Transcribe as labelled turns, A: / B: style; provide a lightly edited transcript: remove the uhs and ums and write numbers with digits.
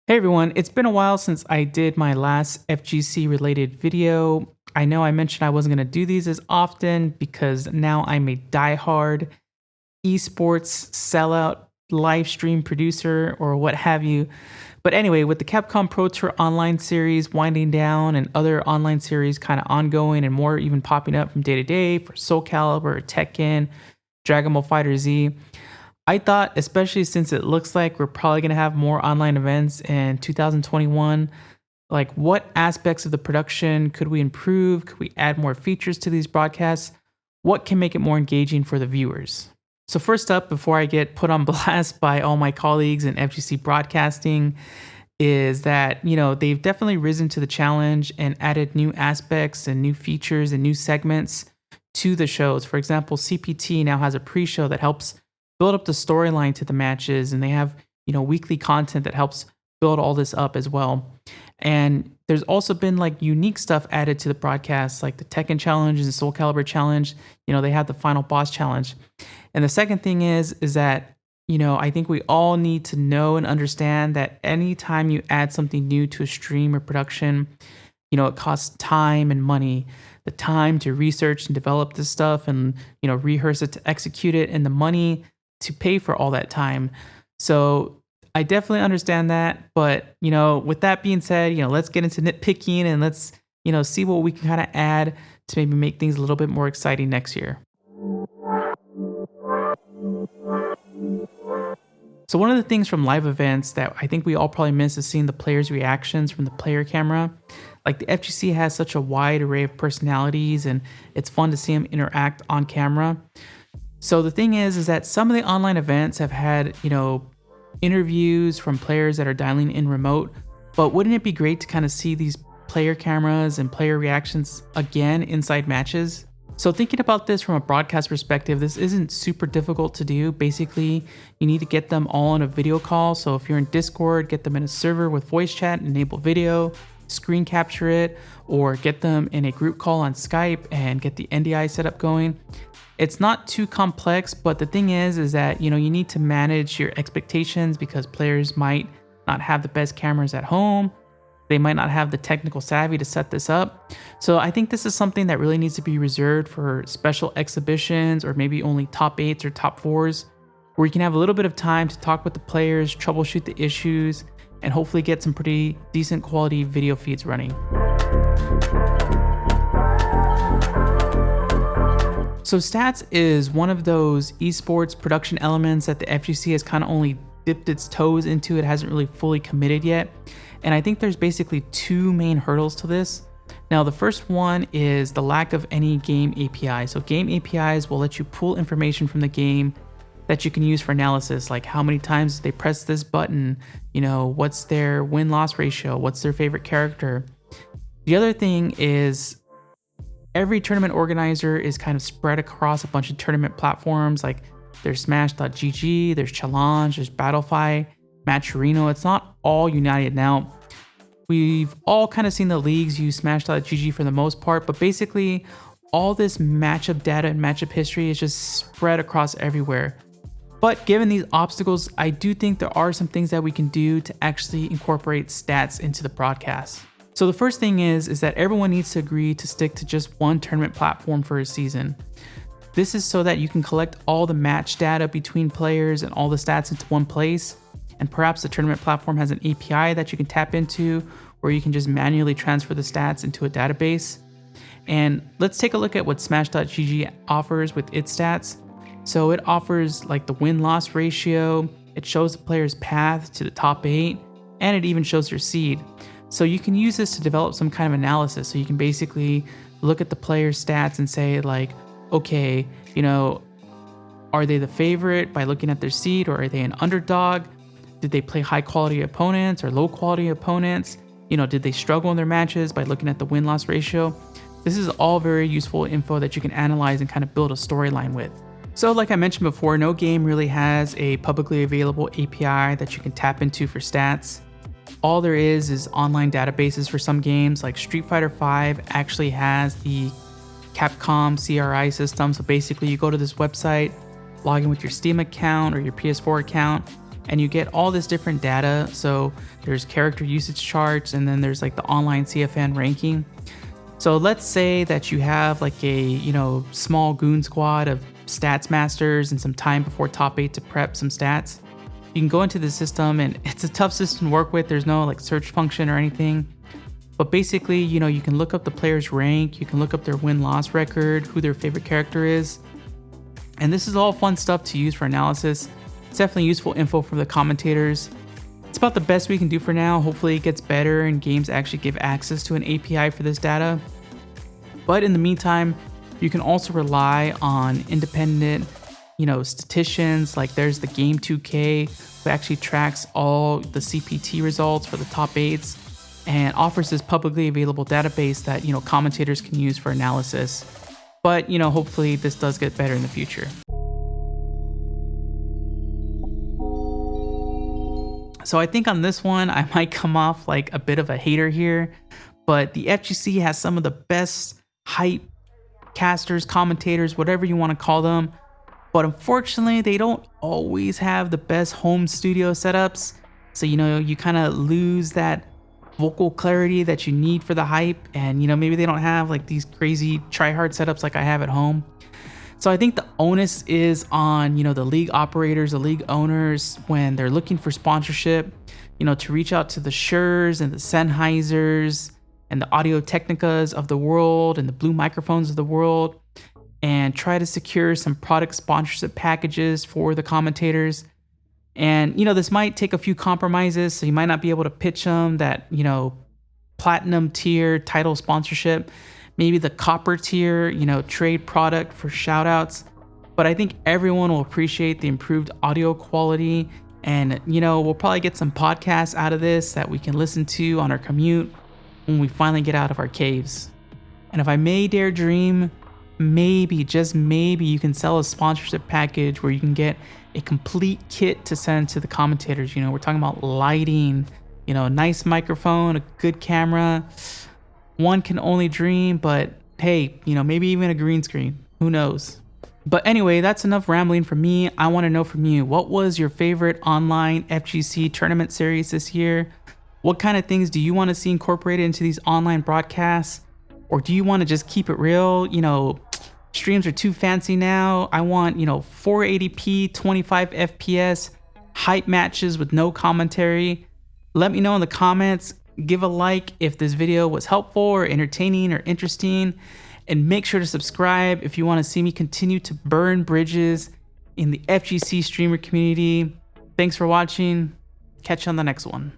A: Hey everyone, it's been a while since I did my last FGC related video. I know I mentioned I wasn't going to do these as often because now I'm a diehard esports sellout live stream producer or what have you. But anyway, with the Capcom Pro Tour online series winding down and other online series kind of ongoing and more even popping up from day to day for Soul Calibur, Tekken, Dragon Ball Fighter Z, I thought, especially since it looks like we're probably going to have more online events in 2021, like what aspects of the production could we improve? Could we add more features to these broadcasts? What can make it more engaging for the viewers? So, first up, before I get put on blast by all my colleagues in FGC broadcasting, is that, they've definitely risen to the challenge and added new aspects and new features and new segments to the shows. For example, CPT now has a pre show that helps build up the storyline to the matches, and they have weekly content that helps build all this up as well. And there's also been like unique stuff added to the broadcast, like the Tekken challenge and Soul Calibur challenge. They have the final boss challenge. And the second thing is that I think we all need to know and understand that anytime you add something new to a stream or production, it costs time and money. The time to research and develop this stuff and rehearse it to execute it, and the money to pay for all that time. So I definitely understand that. But, with that being said, let's get into nitpicking and let's, see what we can kind of add to maybe make things a little bit more exciting next year. So one of the things from live events that I think we all probably miss is seeing the players' reactions from the player camera. Like the FGC has such a wide array of personalities and it's fun to see them interact on camera. So the thing is that some of the online events have had, interviews from players that are dialing in remote, but wouldn't it be great to kind of see these player cameras and player reactions again inside matches? So thinking about this from a broadcast perspective, this isn't super difficult to do. Basically, you need to get them all on a video call. So if you're in Discord, get them in a server with voice chat, enable video, screen capture it, or get them in a group call on Skype and get the NDI setup going. It's not too complex, but the thing is that, you need to manage your expectations because players might not have the best cameras at home. They might not have the technical savvy to set this up. So I think this is something that really needs to be reserved for special exhibitions or maybe only top 8s or top 4s, where you can have a little bit of time to talk with the players, troubleshoot the issues, and hopefully get some pretty decent quality video feeds running. So stats is one of those esports production elements that the FGC has kind of only dipped its toes into. It hasn't really fully committed yet. And I think there's basically two main hurdles to this. Now, the first one is the lack of any game API. So game APIs will let you pull information from the game that you can use for analysis, like how many times they press this button, what's their win-loss ratio, what's their favorite character. The other thing is every tournament organizer is kind of spread across a bunch of tournament platforms. Like there's Smash.gg, there's Challenge, there's Battlefy, Matcherino. It's not all united. Now, we've all kind of seen the leagues use Smash.gg for the most part, but basically all this matchup data and matchup history is just spread across everywhere. But given these obstacles, I do think there are some things that we can do to actually incorporate stats into the broadcast. So the first thing is that everyone needs to agree to stick to just one tournament platform for a season. This is so that you can collect all the match data between players and all the stats into one place. And perhaps the tournament platform has an API that you can tap into where you can just manually transfer the stats into a database. And let's take a look at what Smash.gg offers with its stats. So it offers like the win-loss ratio, it shows the player's path to the top 8, and it even shows their seed. So you can use this to develop some kind of analysis. So you can basically look at the player's stats and say like, okay, are they the favorite by looking at their seed, or are they an underdog? Did they play high quality opponents or low quality opponents? Did they struggle in their matches by looking at the win-loss ratio? This is all very useful info that you can analyze and kind of build a storyline with. So like I mentioned before, no game really has a publicly available API that you can tap into for stats. All there is online databases for some games. Like Street Fighter V actually has the Capcom CRI system. So basically you go to this website, log in with your Steam account or your PS4 account, and you get all this different data. So there's character usage charts, and then there's like the online CFN ranking. So let's say that you have like a, small goon squad of stats masters and some time before top 8 to prep some stats. You can go into the system, and it's a tough system to work with. There's no like search function or anything. But basically, you can look up the player's rank, you can look up their win-loss record, who their favorite character is. And this is all fun stuff to use for analysis. It's definitely useful info for the commentators. It's about the best we can do for now. Hopefully it gets better and games actually give access to an API for this data. But in the meantime, you can also rely on independent, statisticians. Like there's the Game 2K, who actually tracks all the CPT results for the top 8s and offers this publicly available database that, commentators can use for analysis. But, hopefully this does get better in the future. So I think on this one, I might come off like a bit of a hater here, but the FGC has some of the best hype casters, commentators, whatever you want to call them. But unfortunately, they don't always have the best home studio setups. So, you kind of lose that vocal clarity that you need for the hype, and maybe they don't have like these crazy try-hard setups like I have at home. So I think the onus is on the league operators, the league owners, when they're looking for sponsorship, to reach out to the Schurs and the Sennheisers and the Audio Technicas of the world and the Blue Microphones of the world, and try to secure some product sponsorship packages for the commentators. And, this might take a few compromises, so you might not be able to pitch them that, platinum tier title sponsorship, maybe the copper tier, trade product for shoutouts. But I think everyone will appreciate the improved audio quality, and, we'll probably get some podcasts out of this that we can listen to on our commute when we finally get out of our caves. And if I may dare dream, maybe, just maybe, you can sell a sponsorship package where you can get a complete kit to send to the commentators. We're talking about lighting, nice microphone, a good camera. One can only dream, but hey, maybe even a green screen. Who knows? But anyway, that's enough rambling from me. I want to know from you, what was your favorite online FGC tournament series this year? What kind of things do you want to see incorporated into these online broadcasts? Or do you want to just keep it real? Streams are too fancy now. I want, 480p, 25 FPS, hype matches with no commentary. Let me know in the comments. Give a like if this video was helpful or entertaining or interesting. And make sure to subscribe if you want to see me continue to burn bridges in the FGC streamer community. Thanks for watching. Catch you on the next one.